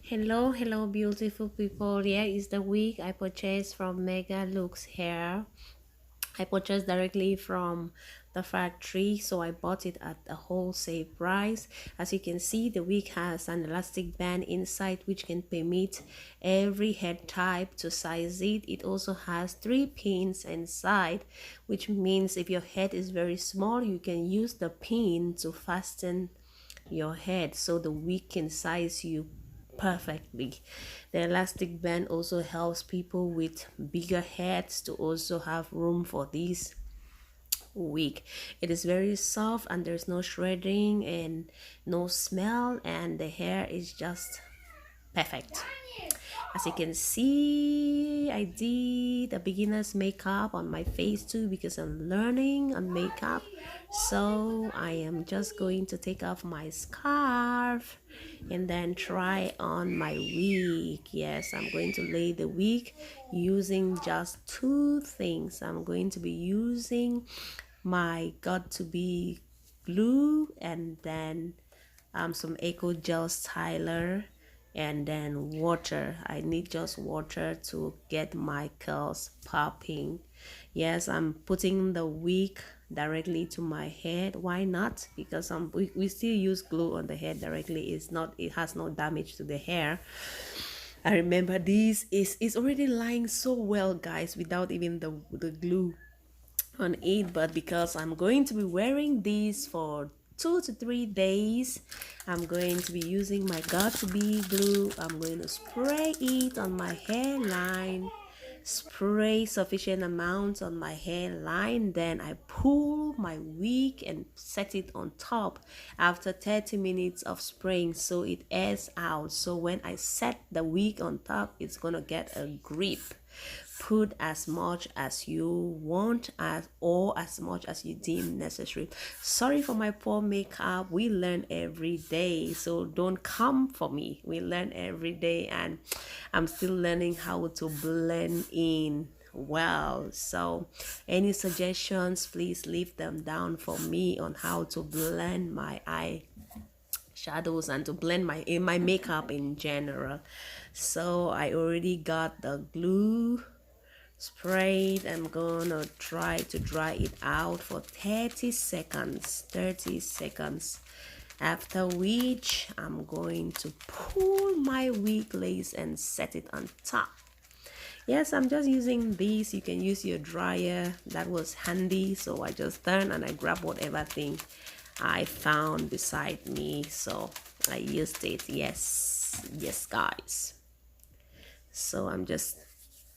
Hello, beautiful people. Here is the wig I purchased from megalookhair. I purchased directly from the factory, so I bought it at a wholesale price. As you can see, the wig has an elastic band inside which can permit every head type to size it. It also has 3 pins inside, which means if your head is very small, you can use the pin to fasten your head so the wig can size you perfectly. The elastic band also helps people with bigger heads to also have room for this wig. It is very soft and there's no shredding and no smell, and the hair is just perfect. As you can see, I did a beginner's makeup on my face too because I'm learning on makeup. So I am just going to take off my scarf and then try on my wig. Yes, I'm going to lay the wig using just two things. I'm going to be using my got to be glue and then some eco gel styler and then water. I need just water to get my curls popping. Yes, I'm putting the wig directly to my head. Why not? Because we still use glue on the head directly. It has no damage to the hair. I remember this is already lying so well, guys, without even the glue on it. But because I'm going to be wearing these for 2 to 3 days, I'm going to be using my got to be glue. I'm going to spray it on my hairline, spray sufficient amounts on my hairline, then I pull my wig and set it on top after 30 minutes of spraying so it airs out. So when I set the wig on top, it's gonna get a grip. Put as much as you want or as much as you deem necessary. Sorry for my poor makeup. We learn every day, so don't come for me. We learn every day and I'm still learning how to blend in well. So any suggestions, please leave them down for me on how to blend my eye shadows and to blend my makeup in general. So I already got the glue sprayed. I'm gonna try to dry it out for 30 seconds, after which I'm going to pull my wig lace and set it on top. Yes, I'm just using this. You can use your dryer. That was handy, so I just turned and I grabbed whatever thing I found beside me, so I used it. Yes guys, so I'm just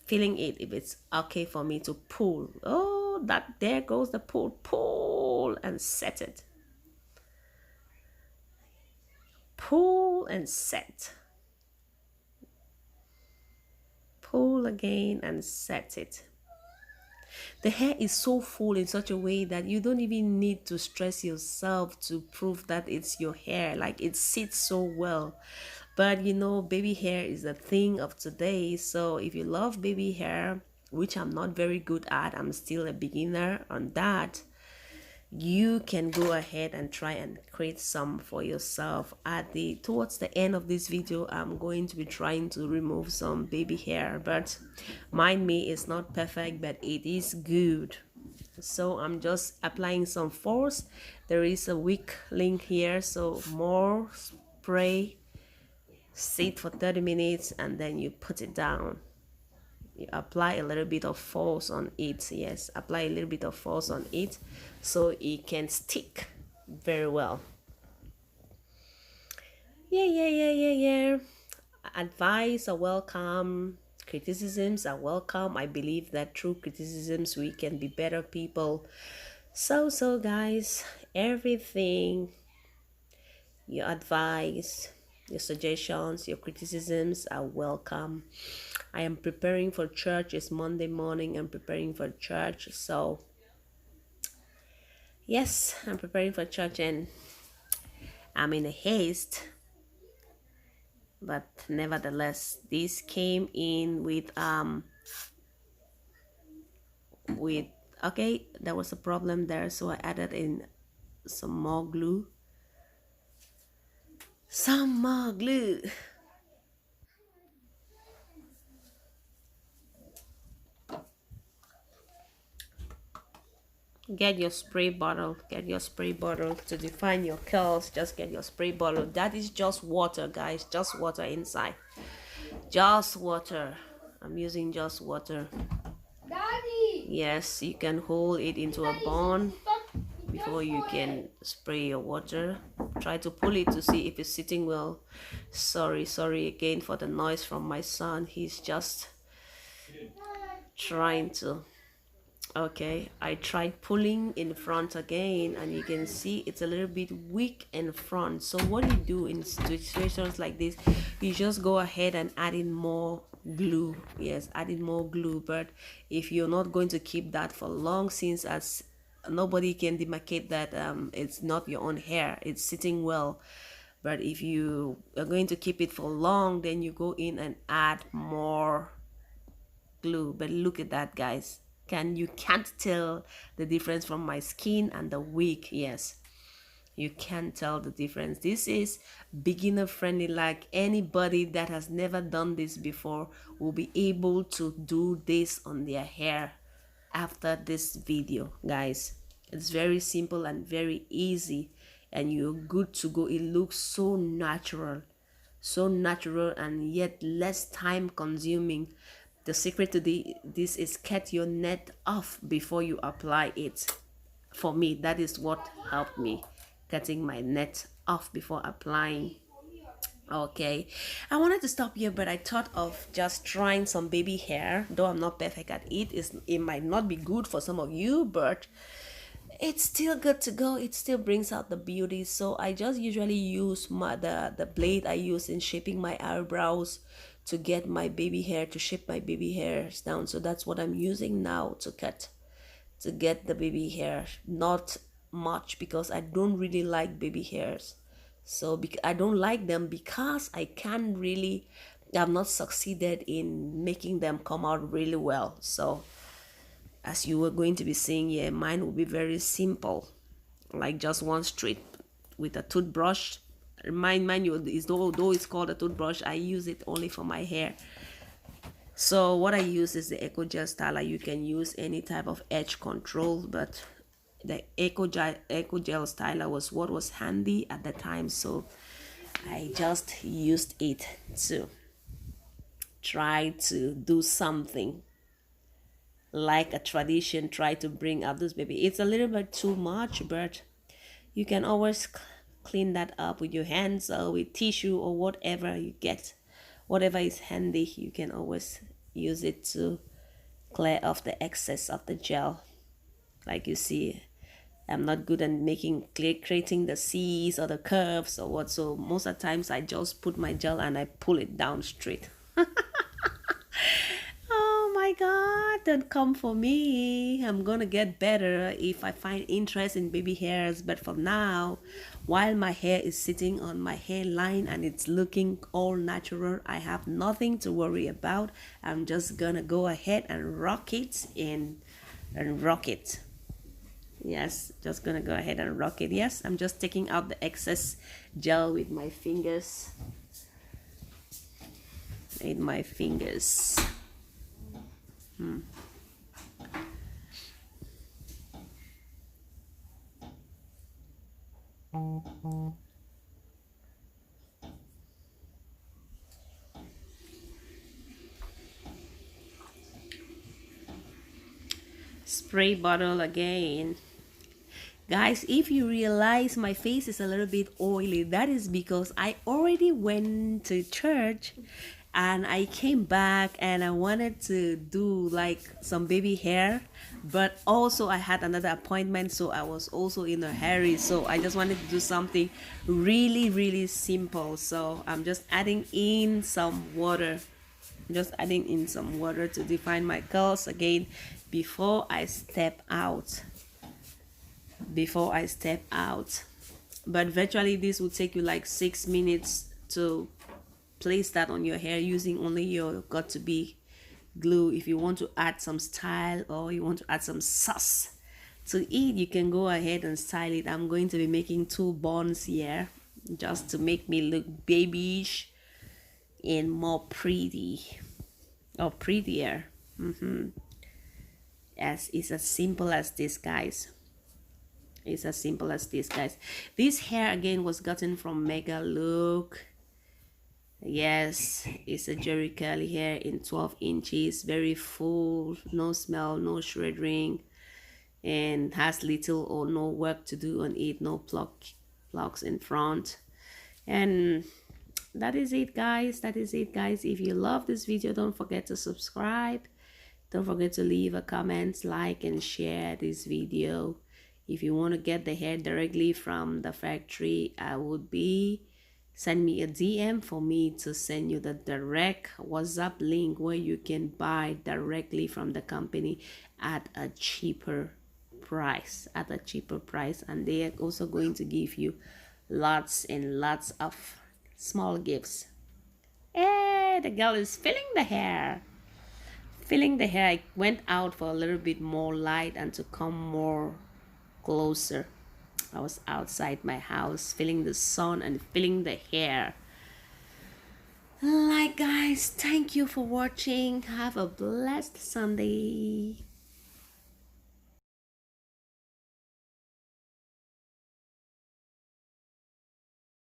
feeling it if it's okay for me to pull. Oh, that there goes the pull and set it, pull and set, pull again and set it. The hair is so full in such a way that you don't even need to stress yourself to prove that it's your hair. Like, it sits so well. But you know, baby hair is the thing of today. So if you love baby hair, which I'm not very good at, I'm still a beginner on that, you can go ahead and try and create some for yourself. Towards the end of this video, I'm going to be trying to remove some baby hair, but mind me, it's not perfect, but it is good. So I'm just applying some force. There is a weak link here, so more spray, sit for 30 minutes and then you put it down. You apply a little bit of force on it. Yes, apply a little bit of force on it so it can stick very well. Yeah. Advice are welcome, criticisms are welcome. I believe that through criticisms we can be better people. So guys, everything, your advice, your suggestions, your criticisms are welcome. I am preparing for church. It's Monday morning. I'm preparing for church. So yes, I'm preparing for church and I'm in a haste. But nevertheless, this came in with okay, there was a problem there, so I added in some more glue. get your spray bottle. Get your spray bottle to define your curls. Just get your spray bottle. That is just water, guys. Just water inside. Just water. I'm using just water. Daddy. Yes, you can hold it into a bun before you can spray your water. Try to pull it to see if it's sitting well. Sorry again for the noise from my son. He's just trying to. Okay, I tried pulling in front again, and you can see it's a little bit weak in front. So what you do in situations like this, you just go ahead and add in more glue. Yes, add in more glue. But if you're not going to keep that for long, since as nobody can demarcate that it's not your own hair, it's sitting well. But if you are going to keep it for long, then you go in and add more glue. But look at that, guys. You can't tell the difference from my skin and the wig. Yes, you can't tell the difference. This is beginner friendly. Like anybody that has never done this before will be able to do this on their hair after this video, guys. It's very simple and very easy, and you're good to go. It looks so natural and yet less time consuming. The secret to this is cut your net off before you apply it. For me, that is what helped me, cutting my net off before applying. Okay, I wanted to stop here, but I thought of just trying some baby hair. Though I'm not perfect at it, it might not be good for some of you, but it's still good to go. It still brings out the beauty. So I just usually use the blade I use in shaping my eyebrows to get my baby hair, to shape my baby hairs down. So that's what I'm using now to get the baby hair. Not much, because I don't really like baby hairs. So I don't like them because I've not succeeded in making them come out really well. So as you were going to be seeing here, mine will be very simple, like just one straight with a toothbrush. Mind you, though it's called a toothbrush, I use it only for my hair. So what I use is the Eco Gel styler. You can use any type of edge control, but the Eco Gel styler was what was handy at the time, so I just used it to try to do something like a tradition, try to bring up this baby. It's a little bit too much, but you can always clean that up with your hands or with tissue or whatever you get. Whatever is handy, you can always use it to clear off the excess of the gel. Like you see, I'm not good at creating the C's or the curves or what, so most of the times I just put my gel and I pull it down straight. Oh my God, don't come for me. I'm gonna get better if I find interest in baby hairs, but for now, while my hair is sitting on my hairline and it's looking all natural, I have nothing to worry about. I'm just gonna go ahead and rock it Yes, just gonna go ahead and rock it. Yes, I'm just taking out the excess gel with my fingers. Spray bottle again. Guys, if you realize my face is a little bit oily, that is because I already went to church and I came back and I wanted to do like some baby hair, but also I had another appointment, so I was also in a hurry. So I just wanted to do something really simple. So I'm just adding in some water. To define my curls again before I step out. But virtually this will take you like 6 minutes to place that on your hair using only your got-to-be glue. If you want to add some style or you want to add some sauce to it, you can go ahead and style it. I'm going to be making 2 buns here just to make me look babyish and more pretty or prettier. Yes, it's as simple as this, guys. It's as simple as this, guys. This hair again was gotten from Megalook. Yes, it's a Jerry curly hair in 12 inches, very full, no smell, no shredding, and has little or no work to do on it, no plugs in front. And that is it, guys. That is it, guys. If you love this video, don't forget to subscribe. Don't forget to leave a comment, like, and share this video. If you want to get the hair directly from the factory, I would be send me a DM for me to send you the direct WhatsApp link where you can buy directly from the company at a cheaper price, and they are also going to give you lots and lots of small gifts. Hey, the girl is filling the hair. I went out for a little bit more light and to come more closer. I was outside my house feeling the sun and feeling the hair. Like, guys, thank you for watching. Have a blessed Sunday.